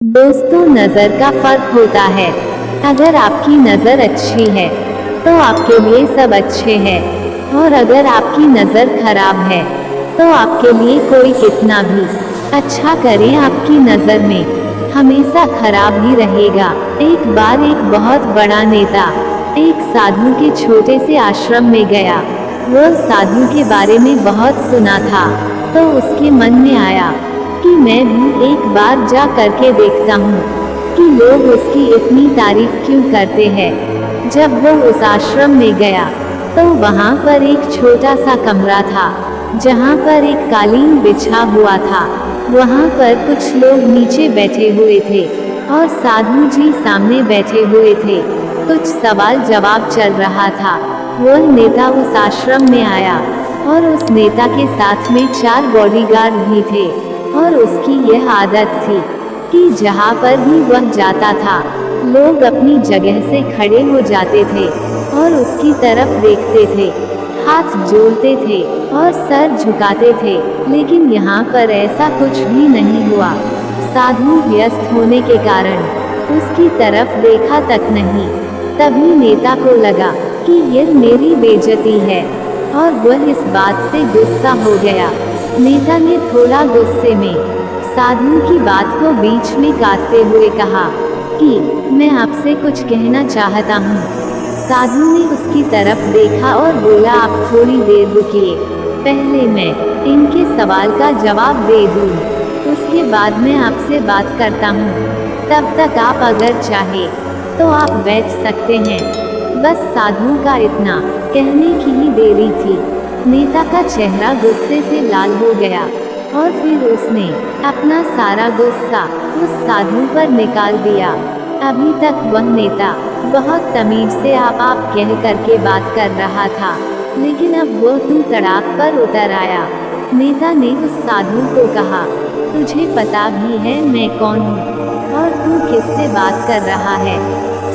दोस्तों, नज़र का फर्क होता है। अगर आपकी नज़र अच्छी है तो आपके लिए सब अच्छे हैं, और अगर आपकी नज़र खराब है तो आपके लिए कोई कितना भी अच्छा करे आपकी नज़र में हमेशा खराब ही रहेगा। एक बार एक बहुत बड़ा नेता एक साधु के छोटे से आश्रम में गया। वह साधु के बारे में बहुत सुना था, तो उसके मन में आया कि मैं भी एक बार जा करके देखता हूँ कि लोग उसकी इतनी तारीफ क्यों करते हैं। जब वह उस आश्रम में गया तो वहाँ पर एक छोटा सा कमरा था, जहाँ पर एक कालीन बिछा हुआ था। वहाँ पर कुछ लोग नीचे बैठे हुए थे और साधु जी सामने बैठे हुए थे। कुछ सवाल जवाब चल रहा था। वह नेता उस आश्रम में आया और उस नेता के साथ में 4 बॉडीगार्ड भी थे, और उसकी यह आदत थी कि जहाँ पर भी वह जाता था लोग अपनी जगह से खड़े हो जाते थे और उसकी तरफ देखते थे, हाथ जोड़ते थे और सर झुकाते थे। लेकिन यहाँ पर ऐसा कुछ भी नहीं हुआ। साधु व्यस्त होने के कारण उसकी तरफ देखा तक नहीं। तभी नेता को लगा कि यह मेरी बेइज्जती है, और वह इस बात से गुस्सा हो गया। नेता ने थोड़ा गुस्से में साधु की बात को बीच में काटते हुए कहा कि मैं आपसे कुछ कहना चाहता हूँ। साधु ने उसकी तरफ देखा और बोला, आप थोड़ी देर रुकिए, पहले मैं इनके सवाल का जवाब दे दूँ, उसके बाद मैं आपसे बात करता हूँ। तब तक आप अगर चाहे तो आप बैठ सकते हैं। बस साधु का इतना कहने की ही देरी थी। नेता का चेहरा गुस्से से लाल हो गया और फिर उसने अपना सारा गुस्सा उस साधु पर निकाल दिया। अभी तक वह नेता बहुत तमीज से आप कह करके बात कर रहा था, लेकिन अब वह तू तड़ाक पर उतर आया। नेता ने उस साधु को कहा, तुझे पता भी है मैं कौन हूँ और तू किससे बात कर रहा है?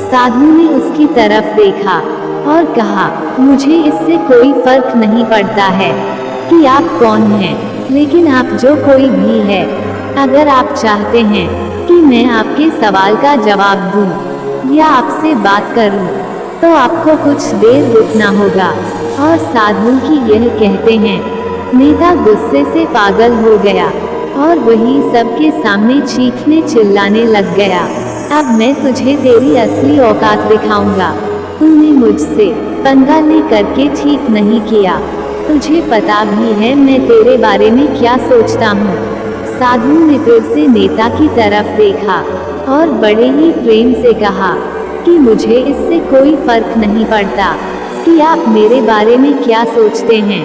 साधु ने उसकी तरफ देखा और कहा, मुझे इससे कोई फर्क नहीं पड़ता है कि आप कौन हैं, लेकिन आप जो कोई भी है, अगर आप चाहते हैं कि मैं आपके सवाल का जवाब दूं या आपसे बात करूं, तो आपको कुछ देर रुकना होगा। और साधु की यह कहते हैं नेता गुस्से से पागल हो गया और वही सबके सामने चीखने चिल्लाने लग गया, अब मैं तुझे तेरी असली औकात दिखाऊंगा। तूने मुझसे पंगा ले करके ठीक नहीं किया। तुझे पता भी है मैं तेरे बारे में क्या सोचता हूँ। साधु ने फिर से नेता की तरफ देखा और बड़े ही प्रेम से कहा कि मुझे इससे कोई फर्क नहीं पड़ता कि आप मेरे बारे में क्या सोचते हैं।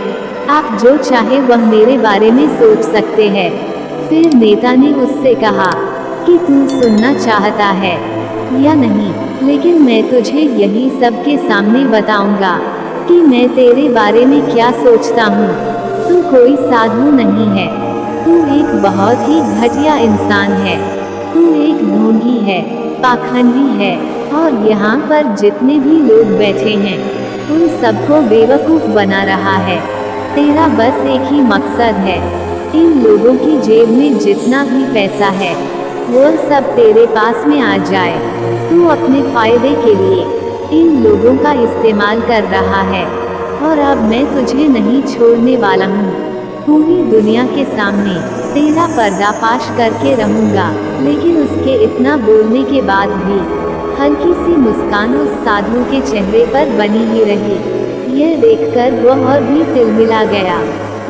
आप जो चाहे वह मेरे बारे में सोच सकते हैं। फिर नेता ने उससे कहा कि तू सुनना चाहता है या नहीं, लेकिन मैं तुझे यही सबके सामने बताऊंगा कि मैं तेरे बारे में क्या सोचता हूँ। तू कोई साधु नहीं है, तू एक बहुत ही घटिया इंसान है। तू एक ढोंगी है, पाखंडी है, और यहाँ पर जितने भी लोग बैठे हैं उन सबको बेवकूफ़ बना रहा है। तेरा बस एक ही मकसद है, इन लोगों की जेब में जितना भी पैसा है वो सब तेरे पास में आ जाए। तू अपने फायदे के लिए इन लोगों का इस्तेमाल कर रहा है, और अब मैं तुझे नहीं छोड़ने वाला हूँ। पूरी दुनिया के सामने तेरा पर्दाफाश करके रहूँगा। लेकिन उसके इतना बोलने के बाद भी हल्की सी मुस्कान उस साधु के चेहरे पर बनी ही रही। यह देखकर वह और भी तिलमिला गया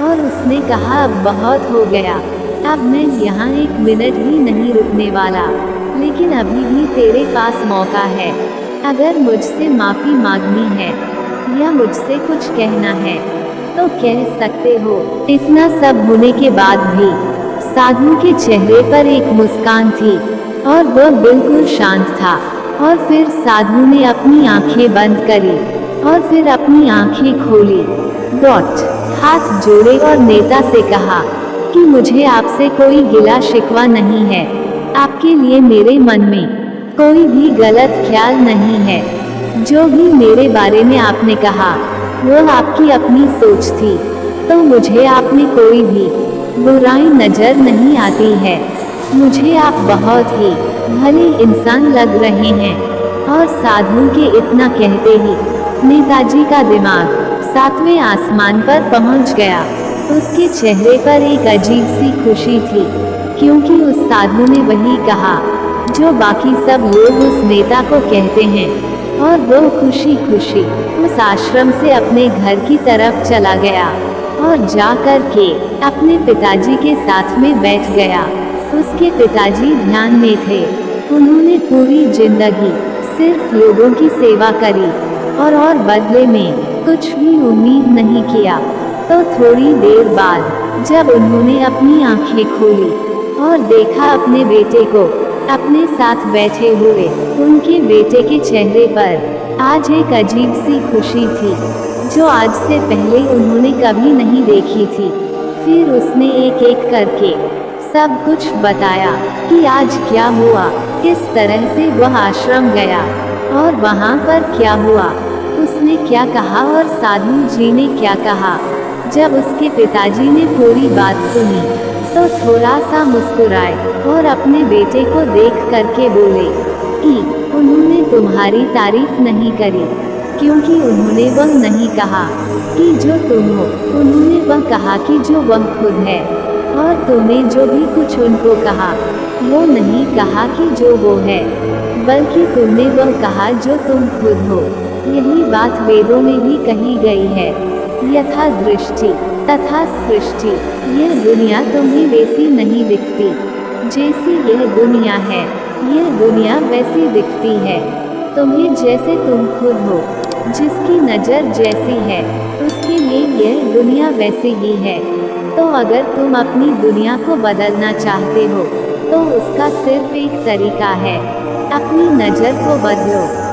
और उसने कहा, अब बहुत हो गया, अब मैं यहाँ 1 मिनट भी नहीं रुकने वाला। लेकिन अभी भी तेरे पास मौका है। अगर मुझसे माफ़ी मांगनी है या मुझसे कुछ कहना है तो कह सकते हो। इतना सब होने के बाद भी साधु के चेहरे पर एक मुस्कान थी और वह बिल्कुल शांत था। और फिर साधु ने अपनी आंखें बंद करी और फिर अपनी आंखें खोली, हाथ जोड़े और नेता से कहा कि मुझे आपसे कोई गिला शिकवा नहीं है। आपके लिए मेरे मन में कोई भी गलत ख्याल नहीं है। जो भी मेरे बारे में आपने कहा वह आपकी अपनी सोच थी, तो मुझे आप में कोई भी बुराई नजर नहीं आती है। मुझे आप बहुत ही भले इंसान लग रहे हैं। और साधु के इतना कहते ही नेताजी का दिमाग 7वें आसमान पर पहुंच गया। उसके चेहरे पर एक अजीब सी खुशी थी, क्योंकि उस साधु ने वही कहा जो बाकी सब लोग उस नेता को कहते हैं। और वो खुशी खुशी उस आश्रम से अपने घर की तरफ चला गया और जा कर के अपने पिताजी के साथ में बैठ गया। उसके पिताजी ध्यान में थे। उन्होंने पूरी जिंदगी सिर्फ लोगों की सेवा करी और बदले में कुछ भी उम्मीद नहीं किया। तो थोड़ी देर बाद जब उन्होंने अपनी आंखें खोली और देखा अपने बेटे को अपने साथ बैठे हुए, उनके बेटे के चेहरे पर आज एक अजीब सी खुशी थी जो आज से पहले उन्होंने कभी नहीं देखी थी। फिर उसने एक एक करके सब कुछ बताया कि आज क्या हुआ, किस तरह से वह आश्रम गया और वहाँ पर क्या हुआ, उसने क्या कहा और साधु जी ने क्या कहा। जब उसके पिताजी ने पूरी बात सुनी तो थोड़ा सा मुस्कुराए और अपने बेटे को देख करके बोले कि उन्होंने तुम्हारी तारीफ नहीं करी, क्योंकि उन्होंने वह नहीं कहा कि जो तुम हो, उन्होंने वह कहा कि जो वह खुद है। और तुमने जो भी कुछ उनको कहा वो नहीं कहा कि जो वो है, बल्कि तुमने वह कहा जो तुम खुद हो। यही बात वेदों में भी कही गई है, यथा दृष्टि तथा सृष्टि। यह दुनिया तुम्हें वैसी नहीं दिखती जैसी यह दुनिया है, यह दुनिया वैसी दिखती है तुम्हें जैसे तुम खुद हो। जिसकी नज़र जैसी है उसके लिए यह दुनिया वैसी ही है। तो अगर तुम अपनी दुनिया को बदलना चाहते हो तो उसका सिर्फ एक तरीका है, अपनी नज़र को बदलो।